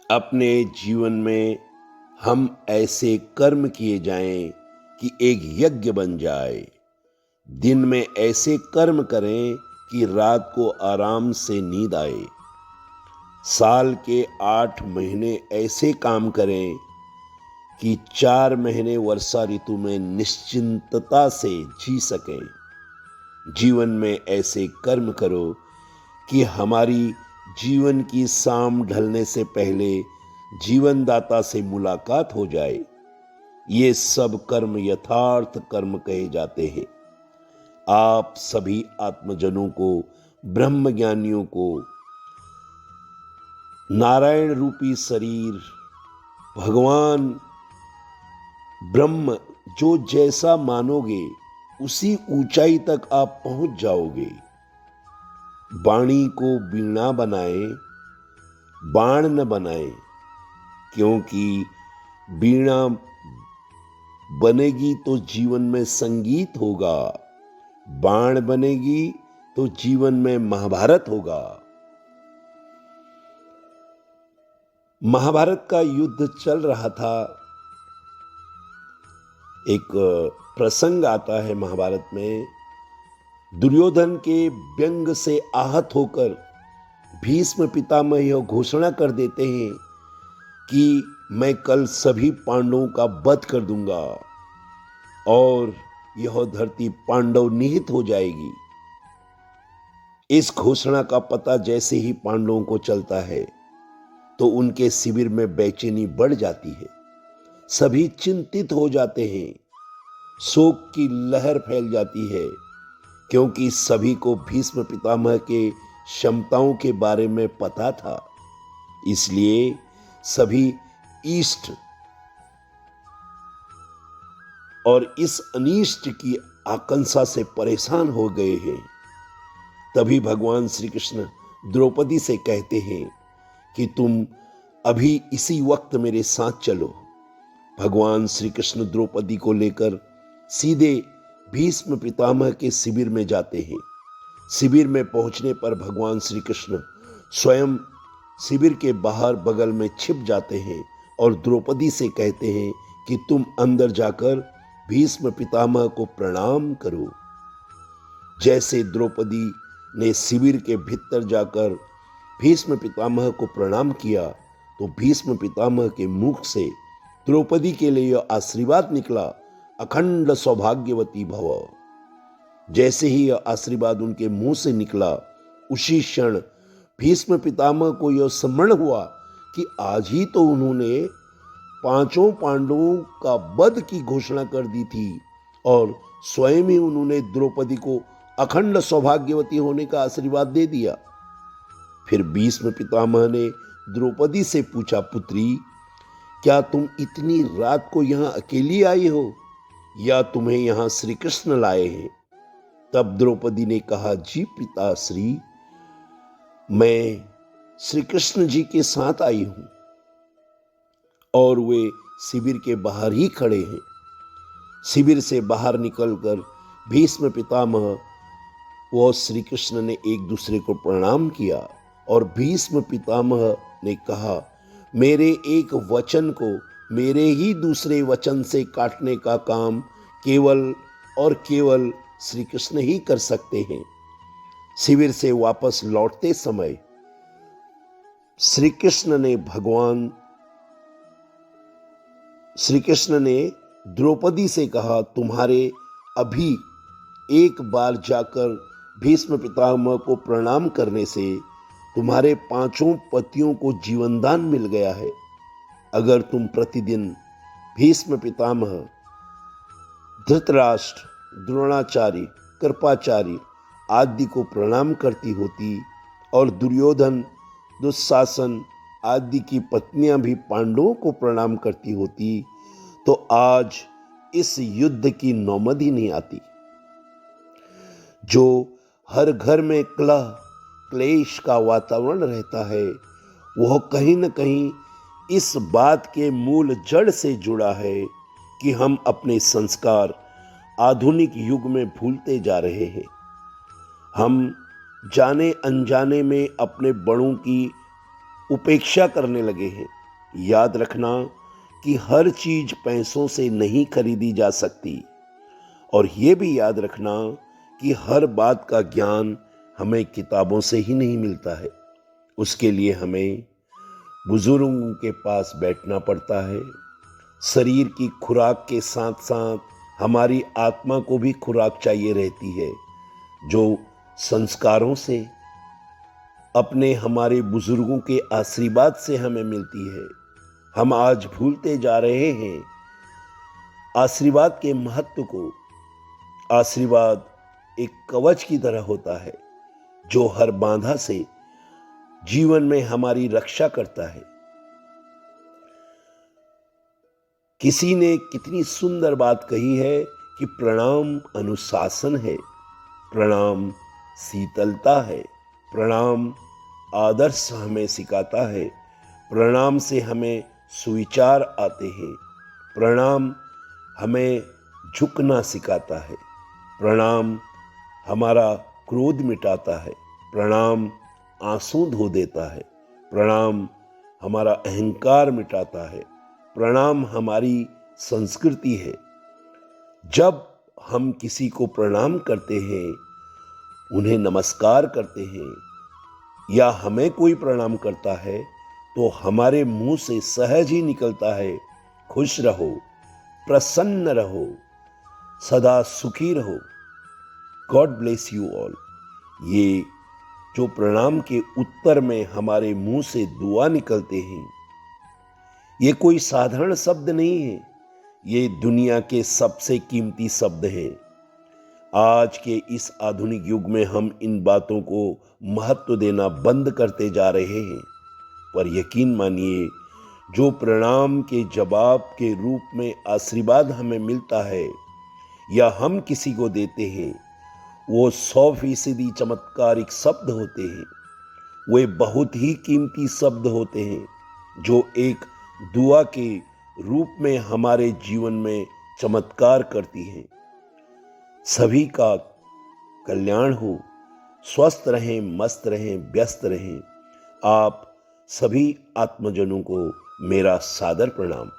अपने जीवन में हम ऐसे कर्म किए जाएं कि एक यज्ञ बन जाए। दिन में ऐसे कर्म करें कि रात को आराम से नींद आए। साल के 8 महीने ऐसे काम करें कि 4 महीने वर्षा ऋतु में निश्चिंतता से जी सकें। जीवन में ऐसे कर्म करो कि हमारी जीवन की शाम ढलने से पहले जीवनदाता से मुलाकात हो जाए। ये सब कर्म यथार्थ कर्म कहे जाते हैं। आप सभी आत्मजनों को, ब्रह्म ज्ञानियों को, नारायण रूपी शरीर, भगवान ब्रह्म जो जैसा मानोगे उसी ऊंचाई तक आप पहुंच जाओगे। वाणी को वीणा बनाए, बाण न बनाए, क्योंकि वीणा बनेगी तो जीवन में संगीत होगा, बाण बनेगी तो जीवन में महाभारत होगा। महाभारत का युद्ध चल रहा था। एक प्रसंग आता है महाभारत में। दुर्योधन के व्यंग से आहत होकर भीष्म पितामह यह घोषणा कर देते हैं कि मैं कल सभी पांडवों का वध कर दूंगा और यह धरती पांडव निहित हो जाएगी। इस घोषणा का पता जैसे ही पांडवों को चलता है तो उनके शिविर में बेचैनी बढ़ जाती है। सभी चिंतित हो जाते हैं, शोक की लहर फैल जाती है, क्योंकि सभी को भीष्म पितामह के क्षमताओं के बारे में पता था। इसलिए सभी इष्ट और इस अनिष्ट की आकांक्षा से परेशान हो गए हैं। तभी भगवान श्री कृष्ण द्रौपदी से कहते हैं कि तुम अभी इसी वक्त मेरे साथ चलो। भगवान श्री कृष्ण द्रौपदी को लेकर सीधे भीष्म पितामह के शिविर में जाते हैं। शिविर में पहुंचने पर भगवान श्री कृष्ण स्वयं शिविर के बाहर बगल में छिप जाते हैं और द्रौपदी से कहते हैं कि तुम अंदर जाकर भीष्म पितामह को प्रणाम करो। जैसे द्रौपदी ने शिविर के भीतर जाकर भीष्म पितामह को प्रणाम किया तो भीष्म पितामह के मुख से द्रौपदी के लिए यह आशीर्वाद निकला, अखंड सौभाग्यवती भव। जैसे ही यह आशीर्वाद उनके मुंह से निकला, उसी क्षण भीष्म पितामह को यह स्मरण हुआ कि आज ही तो उन्होंने 5 पांडवों का वध की घोषणा कर दी थी और स्वयं ही उन्होंने द्रौपदी को अखंड सौभाग्यवती होने का आशीर्वाद दे दिया। फिर भीष्म पितामह ने द्रौपदी से पूछा, पुत्री, क्या तुम इतनी रात को यहां अकेली आई हो या तुम्हें यहां श्री कृष्ण लाए हैं? तब द्रौपदी ने कहा, जी पिताश्री, मैं श्री कृष्ण जी के साथ आई हूं और वे शिविर के बाहर ही खड़े हैं। शिविर से बाहर निकलकर भीष्म पितामह व श्री कृष्ण ने एक दूसरे को प्रणाम किया और भीष्म पितामह ने कहा, मेरे एक वचन को मेरे ही दूसरे वचन से काटने का काम केवल और केवल श्री कृष्ण ही कर सकते हैं। शिविर से वापस लौटते समय श्री कृष्ण ने द्रौपदी से कहा, तुम्हारे अभी एक बार जाकर भीष्म पितामह को प्रणाम करने से तुम्हारे 5 पतियों को जीवनदान मिल गया है। अगर तुम प्रतिदिन भीष्म पितामह, धृतराष्ट्र, द्रोणाचार्य, कृपाचार्य आदि को प्रणाम करती होती और दुर्योधन, दुशासन आदि की पत्नियां भी पांडवों को प्रणाम करती होती तो आज इस युद्ध की नौबत ही नहीं आती। जो हर घर में कलह क्लेश का वातावरण रहता है वह कहीं न कहीं इस बात के मूल जड़ से जुड़ा है कि हम अपने संस्कार आधुनिक युग में भूलते जा रहे हैं। हम जाने अनजाने में अपने बड़ों की उपेक्षा करने लगे हैं। याद रखना कि हर चीज पैसों से नहीं खरीदी जा सकती, और ये भी याद रखना कि हर बात का ज्ञान हमें किताबों से ही नहीं मिलता है। उसके लिए हमें बुजुर्गों के पास बैठना पड़ता है। शरीर की खुराक के साथ साथ हमारी आत्मा को भी खुराक चाहिए रहती है, जो संस्कारों से, अपने हमारे बुजुर्गों के आशीर्वाद से हमें मिलती है। हम आज भूलते जा रहे हैं आशीर्वाद के महत्व को। आशीर्वाद एक कवच की तरह होता है जो हर बाधा से जीवन में हमारी रक्षा करता है। किसी ने कितनी सुंदर बात कही है कि प्रणाम अनुशासन है, प्रणाम शीतलता है, प्रणाम आदर्श हमें सिखाता है, प्रणाम से हमें सुविचार आते हैं, प्रणाम हमें झुकना सिखाता है, प्रणाम हमारा क्रोध मिटाता है, प्रणाम आंसू धो देता है, प्रणाम हमारा अहंकार मिटाता है, प्रणाम हमारी संस्कृति है। जब हम किसी को प्रणाम करते हैं, उन्हें नमस्कार करते हैं, या हमें कोई प्रणाम करता है, तो हमारे मुंह से सहज ही निकलता है, खुश रहो, प्रसन्न रहो, सदा सुखी रहो, गॉड ब्लेस यू ऑल। ये जो प्रणाम के उत्तर में हमारे मुंह से दुआ निकलते हैं, ये कोई साधारण शब्द नहीं है, ये दुनिया के सबसे कीमती शब्द हैं। आज के इस आधुनिक युग में हम इन बातों को महत्व देना बंद करते जा रहे हैं, पर यकीन मानिए, जो प्रणाम के जवाब के रूप में आशीर्वाद हमें मिलता है या हम किसी को देते हैं, वो 100% चमत्कारिक शब्द होते हैं। वे बहुत ही कीमती शब्द होते हैं जो एक दुआ के रूप में हमारे जीवन में चमत्कार करती हैं। सभी का कल्याण हो, स्वस्थ रहें, मस्त रहें, व्यस्त रहें। आप सभी आत्मजनों को मेरा सादर प्रणाम।